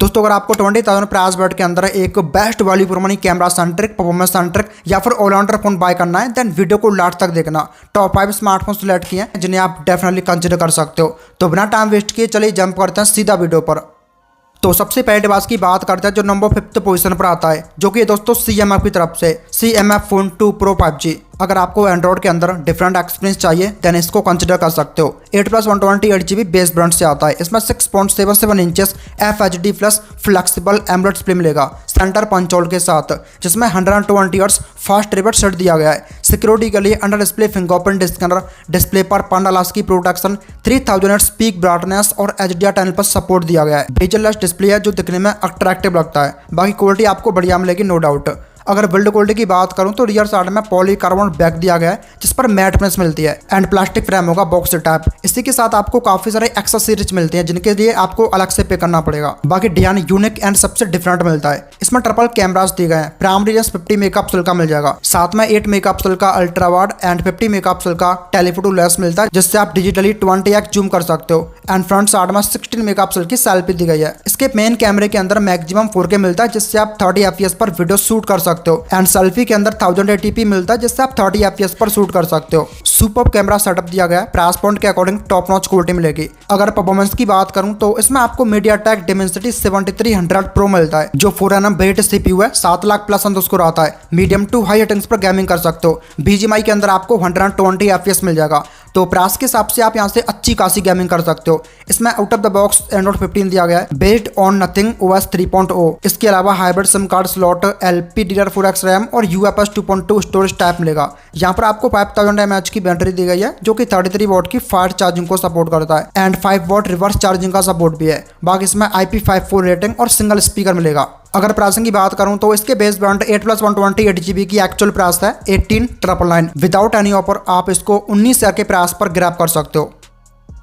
दोस्तों अगर आपको 20,000 प्राइस बजट के अंदर एक best value for money camera centric performance centric या फिर ऑलराउंडर फोन बाय करना है देन वीडियो को लास्ट तक देखना। टॉप 5 स्मार्टफोन सिलेक्ट किए हैं जिन्हें आप डेफिनेटली कंसिडर कर सकते हो। तो बिना टाइम वेस्ट किए चलिए जंप करते हैं सीधा वीडियो पर। तो सबसे पहले डिवाइस की बात करते हैं जो नंबर 5th पोजीशन पर आता है, जो कि दोस्तों CMF की तरफ से CMF Phone 2 Pro 5G। अगर आपको एंड्रॉइड के अंदर डिफरेंट एक्सपीरियंस चाहिए देन इसको कंसिडर कर सकते हो। 8+128GB बेस ब्रांड से आता है। इसमें 6.77 inches FHD plus flexible AMOLED display मिलेगा सेंटर पंच होल के साथ, जिसमें 120 हर्ट्ज फास्ट रिफ्रेश रेट दिया गया है। सिक्योरिटी के लिए under display fingerprint scanner, display पर पांडालास की प्रोटेक्शन, 3000 हर्ट्ज पीक ब्राइटनेस और HDR10 पर सपोर्ट दिया गया है। बेजलेस डिस्प्ले है जो दिखने में अट्रैक्टिव लगता है। बाकी क्वालिटी आपको बढ़िया मिलेगी नो डाउट। अगर बिल्ड क्वालिटी की बात करूं तो रियर साइड में पॉलीकार्बोनेट बैक दिया गया है जिस पर मैट फिनिश मिलती है एंड प्लास्टिक फ्रेम होगा बॉक्स टाइप। इसी के साथ आपको काफी सारे एक्सेसरीज मिलते हैं जिनके लिए आपको अलग से पे करना पड़ेगा। बाकी डिजाइन यूनिक एंड सबसे डिफरेंट मिलता है। इसमें ट्रिपल कैमरास दिए गए हैं। प्राइमरी लेंस 50 मेगापिक्सल का मिल जाएगा, साथ में 8 मेगापिक्सल का अल्ट्रा वाइड एंड 50 मेगापिक्सल का टेलीफोटो लेंस मिलता है जिससे आप डिजिटली 20x जूम कर सकते हो। एंड फ्रंट साइड में 16 मेगापिक्सल की सेल्फी दी गई है। इसके मेन कैमरे के अंदर मैक्सिमम 4K मिलता है जिससे आप 30 FPS पर वीडियो शूट कर सकते हो एंड सेल्फी के अंदर 1080p मिलता है जिससे आप 30 FPS पर शूट कर सकते हो। सुपर कैमरा सेटअप दिया गया है। प्राइस पॉइंट के अकॉर्डिंग टॉप नॉच क्वालिटी मिलेगी। अगर परफॉर्मेंस की बात करूं तो इसमें आपको MediaTek Dimensity 7300 Pro मिलता है जो 4nm वेट CPU है। 7 लाख प्लस अंडरस्कोर आता है। मीडियम टू हाई सेटिंग्स पर गेमिंग कर सकते हो। BGMI के अंदर आपको 120 FPS मिल जाएगा। तो प्राइस के हिसाब से आप यहाँ से अच्छी खासी गेमिंग कर सकते हो। इसमें out of the box Android 15 दिया गया है बेस्ड ऑन नथिंग OS 3.0। इसके अलावा hybrid SIM card slot, LPDDR4X RAM और UFS 2.2 स्टोरेज टाइप मिलेगा। यहाँ पर आपको 5000 mAh की बैटरी दी गई है जो कि 33 वॉट की फास्ट चार्जिंग को सपोर्ट करता है एंड 5 वॉट रिवर्स चार्जिंग का सपोर्ट भी है। बाकी इसमें IP54 रेटिंग और सिंगल स्पीकर मिलेगा। अगर प्राइसिंग की बात करूं तो इसके बेस ब्रांड 8+128GB की एक्चुअल प्राइस है 18,999। विदाउट एनी ऑफर आप इसको 19,000 के प्राइस पर ग्रैब कर सकते हो।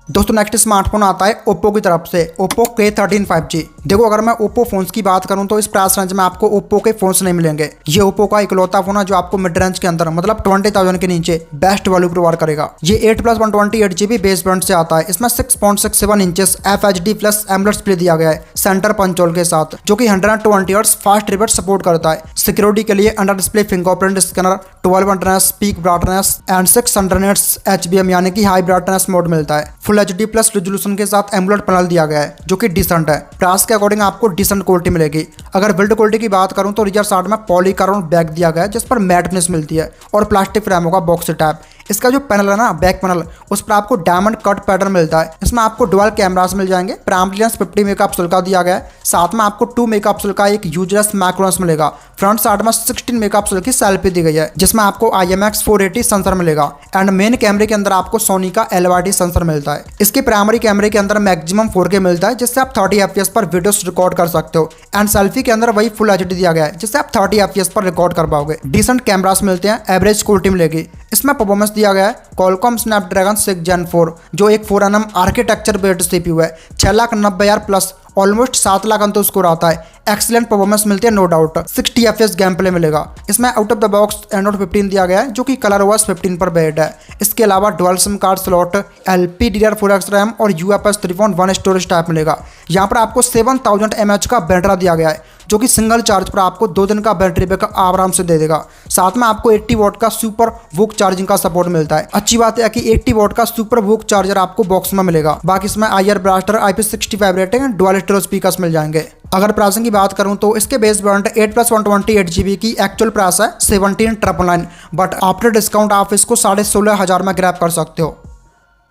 दोस्तों नेक्स्ट स्मार्टफोन आता है ओप्पो की तरफ से, ओप्पो K13 5G। देखो अगर मैं ओप्पो फोन्स की बात करूं तो इस प्राइस रेंज में आपको ओप्पो के फोन्स नहीं मिलेंगे। ये ओप्पो का इकलौता फोन है जो आपको मिड रेंज के अंदर मतलब 20,000 के नीचे बेस्ट वैल्यू प्रोवाइड करेगा। ये 8+128GB बेस ब्रांड से आता है। इसमें 6.67 inches FHD plus AMOLED display दिया गया है सेंटर पंच होल के साथ, जो कि 120 हर्ट्ज फास्ट रिफ्रेश सपोर्ट करता है। सिक्योरिटी के लिए under display fingerprint scanner, 12 brightness, peak brightness and 600 nits HBM यानी कि हाई ब्राइटनेस मोड मिलता है। फुल HD प्लस रेजोल्यूशन के साथ एमोलेड पैनल दिया गया है जो कि डिसेंट है। प्राइस के अकॉर्डिंग आपको डिसेंट क्वालिटी मिलेगी। अगर बिल्ड क्वालिटी की बात करूं तो रियर साइड में पॉलीकार्बोनेट बैक दिया गया है जिस पर मैट फिनिश मिलती है और प्लास्टिक फ्रेम होगा बॉक्स टाइप। इसका जो पैनल है ना बैक पैनल, उस पर आपको डायमंड कट पैटर्न मिलता है। इसमें आपको डुअल कैमरास मिल जाएंगे। प्राइमरी लेंस 50 मेगापिक्सल का दिया गया है, साथ में आपको 2 मेगापिक्सल का एक यूजलेस मैक्रो लेंस मिलेगा। फ्रंट साइड में 16 मेगापिक्सल की सेल्फी दी गई है जिसमें आपको IMX 480 सेंसर मिलेगा एंड मेन कैमरे के अंदर आपको सोनी का LYD सेंसर मिलता है। इसके प्राइमरी कैमरे के अंदर मैक्सिमम 4K मिलता है जिससे आप 30 FPS पर वीडियोस रिकॉर्ड कर सकते हो एंड सेल्फी के अंदर वही फुल HD दिया गया है जिससे आप 30 FPS पर रिकॉर्ड कर पाओगे। डिसेंट कैमरास मिलते हैं, एवरेज क्वालिटी मिलेगी। इसमें परफॉर्मेंस दिया गया है Qualcomm Snapdragon 6 Gen 4 जो एक 4nm आर्किटेक्चर बेस्ड CPU है। 6,90,000 प्लस ऑलमोस्ट 7 लाख अंडरस्कोर आता है। एक्सीलेंट परफॉर्मेंस मिलती है no doubt. 60 FPS game play मिलेगा। इसमें out of the box Android 15 दिया गया है जो कि कलर OS 15 पर बेस्ड है। इसके अलावा dual SIM card slot, LPDDR4X RAM और UFS 3.1 स्टोरेज टाइप मिलेगा। यहाँ पर आपको 7000 mAh का बैटरी दिया गया है जो कि सिंगल चार्ज पर आपको 2 दिन का बैटरी बैकअप आराम से दे देगा। साथ में आपको 80 वॉट का सुपर वूक चार्जिंग का सपोर्ट मिलता है। अच्छी बात है कि 80 वॉट का सुपर वूक चार्जर आपको बॉक्स में मिलेगा। बाकी इसमें IR blaster, IP65 rating and dual stereo speakers मिल जाएंगे। अगर प्राइसिंग की बात करूं तो इसके बेस ब्रांड 8+128GB की एक्चुअल प्राइस है 17,999, बट आफ्टर डिस्काउंट आप इसको 16,500 में ग्रैब कर सकते हो।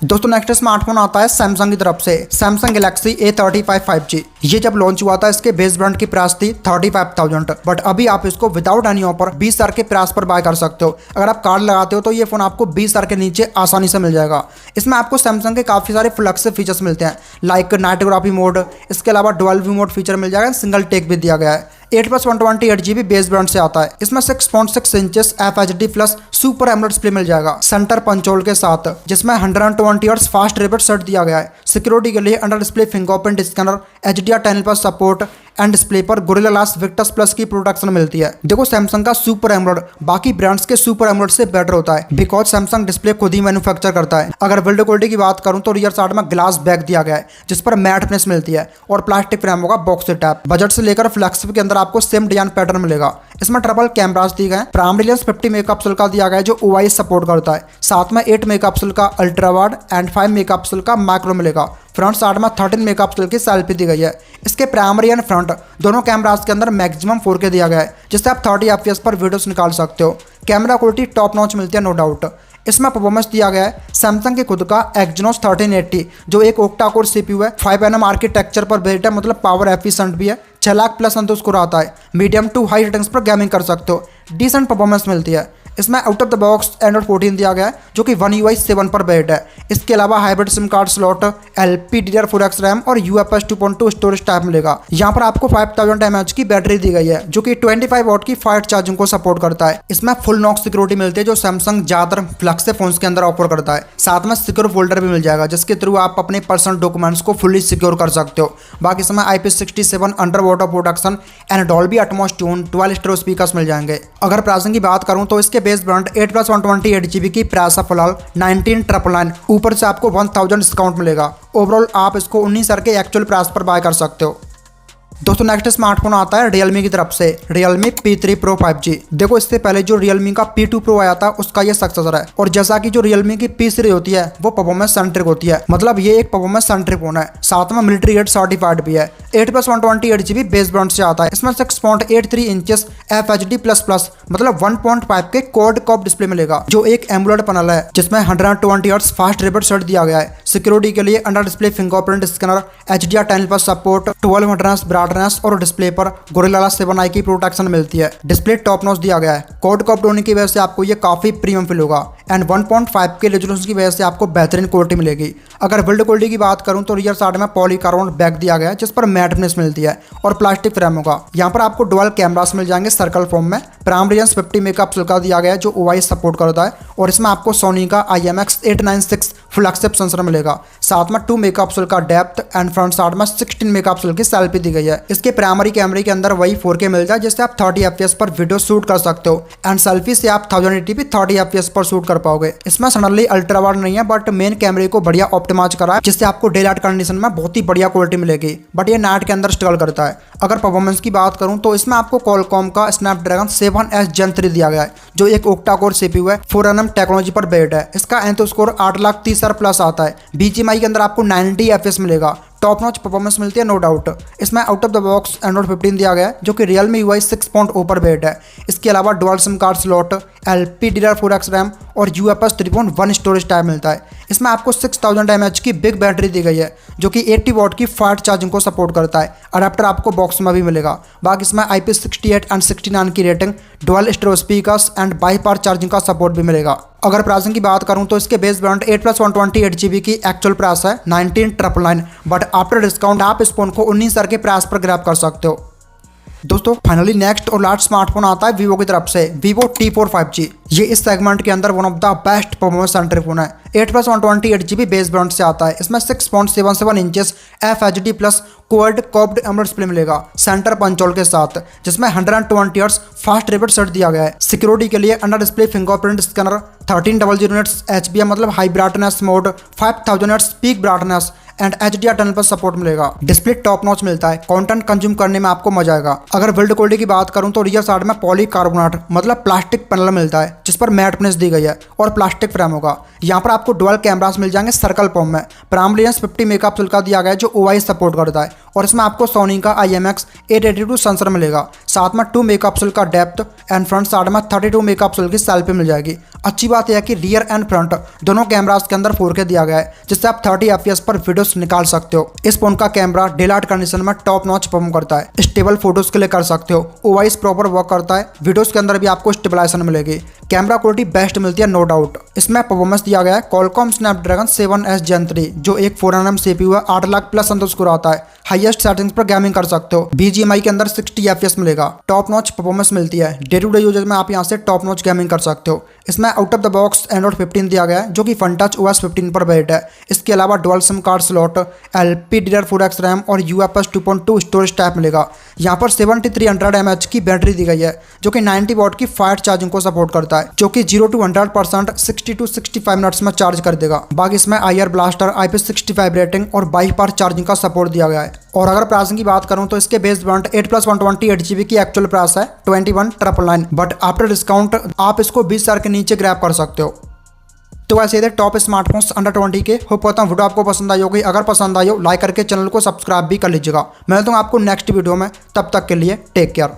दोस्तों नेक्स्ट स्मार्टफोन आता है सैमसंग की तरफ से, सैमसंग गैलेक्सी A35 5G। ये जब लॉन्च हुआ था इसके बेस ब्रांड की प्राइस थी 35,000, बट अभी आप इसको विदाउट एनी ऑफर 20,000 के प्राइस पर बाय कर सकते हो। अगर आप कार्ड लगाते हो तो ये फोन आपको 20,000 के नीचे आसानी से मिल जाएगा। इसमें आपको सैमसंग के काफी सारे फ्लैगशिप फीचर्स मिलते हैं लाइक नाइटोग्राफी मोड, इसके अलावा डुअल व्यू मोड फीचर मिल जाएगा, सिंगल टेक भी दिया गया है। 8+128GB बेस ब्रांड से आता है। इसमें 6.6 inches FHD plus super AMOLED display मिल जाएगा सेंटर पंच होल के साथ, जिसमें 120 हर्ट्ज फास्ट रिफ्रेश रेट दिया गया है। सिक्योरिटी के लिए under display fingerprint scanner, HDR10 पर सपोर्ट एंड डिस्प्ले पर गोरिल्ला ग्लास विक्टस प्लस की प्रोटेक्शन मिलती है। देखो सैमसंग का सुपर एमोलेड बाकी ब्रांड्स के सुपर एमोलेड से बेटर होता है बिकॉज सैमसंग डिस्प्ले खुद ही मैन्युफैक्चर करता है। अगर बिल्ड क्वालिटी की बात करूं तो रियर साइड में ग्लास बैक दिया गया है जिस पर मैट फिनिश मिलती है और प्लास्टिक फ्रेम होगा बॉक्स से टैप। बजट से लेकर फ्लैगशिप के अंदर आपको सेम डिजाइन पैटर्न मिलेगा। इसमें ट्रिपल कैमरास दिए गए। प्राइमरी लेंस 50 मेगापिक्सल का दिया गया है जो OIS सपोर्ट करता है। साथ में 8 मेगापिक्सल का अल्ट्रा वाइड एंड 5 मेगापिक्सल का मैक्रो मिलेगा। फ्रंट साइड में 13 मेगापिक्सल की सेल्फी दी गई है। इसके प्राइमरी एंड फ्रंट दोनों कैमरास के अंदर मैक्सिमम 4K दिया गया है जिससे आप 30 FPS पर वीडियोस निकाल सकते हो। कैमरा क्वालिटी टॉप नॉच मिलती है नो डाउट। इसमें परफॉर्मेंस दिया गया है सैमसंग के खुद का एक्जिनोस 1380 जो एक ओक्टा कोर CPU है। 5nm आर्किटेक्चर पर बेस्ड है मतलब पावर एफिशिएंट भी है। 6 लाख प्लस संतोष को आता है। मीडियम टू हाई रेटिंग्स पर गेमिंग कर सकते हो। डिसेंट परफॉर्मेंस मिलती है। इसमें out of the box Android 14 दिया गया है जो कि One UI 7 पर बेस्ड है। इसके अलावा hybrid SIM card slot, LPDDR4X RAM और UFS 2.2 स्टोरेज टाइप मिलेगा। यहाँ पर आपको 5000 mAh की बैटरी दी गई है जो कि 25 वॉट की फास्ट चार्जिंग को सपोर्ट करता है। इसमें फुल नॉक सिक्योरिटी मिलती है जो सैमसंग ज्यादातर फ्लैगशिप फोन्स के अंदर ऑफर करता है। साथ में सिक्योर फोल्डर भी मिल जाएगा जिसके थ्रू आप अपने पर्सनल डॉक्यूमेंट्स को फुली सिक्योर कर सकते हो। बाकी इसमें IP67 under water protection and Dolby Atmos tune 12 stereo speakers मिल जाएंगे। अगर प्राइसिंग की बात करूं तो इसके बेस ब्रांड 8+128GB की प्राइस है फिलहाल 19,999। ऊपर से आपको 1000 डिस्काउंट मिलेगा। ओवरऑल आप इसको 19,000 के एक्चुअल प्राइस पर बाय कर सकते हो। दोस्तों नेक्स्ट स्मार्टफोन आता है Realme की तरफ से Realme P3 Pro 5G। देखो इससे पहले जो Realme का P2 Pro आया था उसका ये सक्सेसर है और जैसा कि जो Realme की P सीरीज होती है वो परफॉर्मेंस सेंट्रिक होती है मतलब ये एक परफॉर्मेंस सेंट्रिक फोन है। साथ में मिलिट्री ग्रेड सर्टिफाइड भी है। 8+128GB बेस ब्रांड से आता है। इसमें 6.83 इंचेस FHD++ मतलब 1.5 के क्वाड कॉप डिस्प्ले मिलेगा जो एक एमोलेड पैनल है जिसमें 120 हर्ट्ज फास्ट रिफ्रेश रेट दिया गया है। सिक्योरिटी के लिए under display fingerprint scanner, HDR10+ support, 1200 brightness और डिस्प्ले पर गोरिल्ला ग्लास 7i की प्रोटेक्शन मिलती है। डिस्प्ले टॉप नॉच दिया गया है। क्वाड कॉप होने की वजह से आपको ये काफी प्रीमियम फील होगा एंड 1.5 के रेजोल्यूशन की वजह से आपको बेहतरीन क्वालिटी मिलेगी। अगर बिल्ड क्वालिटी की बात करूं तो रियर साइड में पॉलीकार्बोनेट बैक दिया गया है जिस पर मैट फिनिश मिलती है और प्लास्टिक फ्रेम होगा। यहाँ पर आपको डुअल कैमरास मिल जाएंगे सर्कल फॉर्म में। प्राइमरी लेंस 50 मेगापिक्सल का दिया गया है जो OIS सपोर्ट करता है और इसमें आपको सोनी का IMX896 फ्लैगशिप सेंसर मिलेगा। साथ में 2 मेगापिक्सल का डेप्थ एंड फ्रंट साइड में 16 मेगापिक्सल की सेल्फी दी गई है। इसके प्राइमरी कैमरे के अंदर वही 4K मिल जाए जिससे आप 30 FPS पर वीडियो शूट कर सकते हो एंड सेल्फी से आप 1080p 30 FPS पर शूट कर पाओगे। इसमें सडनली अल्ट्रा वाइड नहीं है बट मेन कैमरे को बढ़िया ऑप्टिमाइज करा है जिससे आपको डे लाइट कंडीशन में बहुत ही बढ़िया क्वालिटी मिलेगी बट ये नाइट के अंदर स्ट्रगल करता है। अगर परफॉर्मेंस की बात करूं तो इसमें आपको क्वालकॉम का स्नैपड्रैगन 7S Gen 3 दिया गया है जो एक ओक्टा कोर CPU है। 4nm टेक्नोलॉजी पर बेस्ड है। इसका एंथो स्कोर 8,30,000 प्लस आता है। BGMI के अंदर आपको 90 FPS मिलेगा। टॉप नॉच परफॉर्मेंस मिलती है नो डाउट। इसमें out of the box Android 15 दिया गया है जो कि Realme UI 6.0 पर बेस्ड है। इसके अलावा dual SIM card slot, LPDDR4X RAM और UFS 3.1 स्टोरेज टाइप मिलता है। इसमें आपको 6000 mAh की बिग बैटरी दी गई है जो कि 80 वॉट की फास्ट चार्जिंग को सपोर्ट करता है। अडेप्टर आपको बॉक्स में भी मिलेगा। बाकी इसमें IP68 एंड 69 की rating, dual stereo speakers and bypass charging का सपोर्ट भी मिलेगा। अगर प्राइसिंग की बात करूं तो इसके बेस ब्रांड 8+128GB की एक्चुअल प्राइस है 19,999 बट आफ्टर डिस्काउंट आप इस फोन को 19,000 के प्राइस पर ग्रैब कर सकते हो। दोस्तों फाइनली नेक्स्ट और लास्ट स्मार्टफोन आता है Vivo की तरफ से Vivo T4 5G। ये इस सेगमेंट के अंदर one of the best performance centre phone है। 8+128GB बेस ब्रांड से आता है। इसमें 6.77 inches FHD+ quad curved AMOLED display मिलेगा सेंटर पंचोल के साथ जिसमें 120 हर्ट्ज फास्ट रिफ्रेश रेट दिया गया है। सिक्योरिटी के लिए under display fingerprint scanner, 1300 nits HBM मतलब high brightness mode, 5000 hertz peak brightness and HDR10+ support मिलेगा। डिस्प्ले टॉप नॉच मिलता है। कंटेंट कंज्यूम करने में आपको मजा आएगा। अगर बिल्ड क्वालिटी की बात करूं तो रियर साइड में पॉलीकार्बोनेट मतलब प्लास्टिक पैनल मिलता है जिस पर मैट फिनिश दी गई है और प्लास्टिक फ्रेम होगा। यहाँ पर आपको डुअल कैमरास मिल जाएंगे सर्कल फॉर्म में। प्राइमरी लेंस 50 मेगापिक्सल का दिया गया है जो OIS सपोर्ट करता है और इसमें आपको सोनी का IMX882 सेंसर मिलेगा। साथ में 2 मेगापिक्सल का डेप्थ एंड फ्रंट साइड में 32 मेगापिक्सल की सेल्फी मिल जाएगी। अच्छी बात यह है कि रियर एंड फ्रंट दोनों कैमरास के अंदर 4K दिया गया है जिससे आप 30 FPS पर वीडियोस निकाल सकते हो। इस फोन का कैमरा डे लाइट कंडीशन में टॉप नॉच परफॉर्म करता है। स्टेबल फोटोज के लिए कर सकते हो। OIS प्रॉपर वर्क करता है। वीडियोस के अंदर भी आपको स्टेबलाइजेशन मिलेगी। कैमरा क्वालिटी बेस्ट मिलती है नो डाउट। इसमें परफॉर्मेंस दिया गया है Qualcomm Snapdragon 7S Gen 3 जो एक 4nm CPU है। 8 लाख प्लस संतोष को आता है। हाईएस्ट सेटिंग्स पर गेमिंग कर सकते हो। BGMI के अंदर 60 FPS मिलेगा। टॉप नॉच परफॉर्मेंस मिलती है। डे टू डे यूजेज में आप यहाँ से टॉप नॉच गेमिंग कर सकते हो। इसमें out of the box Android 15 दिया गया है जो कि FunTouch OS 15 पर बेस्ड है। इसके अलावा dual SIM card slot, LPDDR4X RAM और UFS 2.2 स्टोरेज टाइप मिलेगा। यहाँ पर 7300 mAh की बैटरी दी गई है जो कि 90 वॉट की फास्ट चार्जिंग को सपोर्ट करता है, जो कि 0 to 100% 60 to 65 मिनट्स में चार्ज कर देगा। बाकी इसमें IR ब्लास्टर, IP65 रेटिंग और 22 बार चार्जिंग का सपोर्ट दिया गया है। और अगर प्राइसिंग की बात करूं तो इसके बेस वेरिएंट 8+128 GB की एक्चुअल प्राइस है 21,999, बट आफ्टर डिस्काउंट आप इसको 20,000 के नीचे ग्रैब कर सकते हो। तो ऐसे थे टॉप स्मार्टफोन्स अंडर 20 के। होप करता हूं वीडियो आपको पसंद आई होगी। अगर पसंद आई हो लाइक करके चैनल को सब्सक्राइब भी कर लीजिएगा। मिलता हूं आपको नेक्स्ट वीडियो में, तब तक के लिए टेक केयर।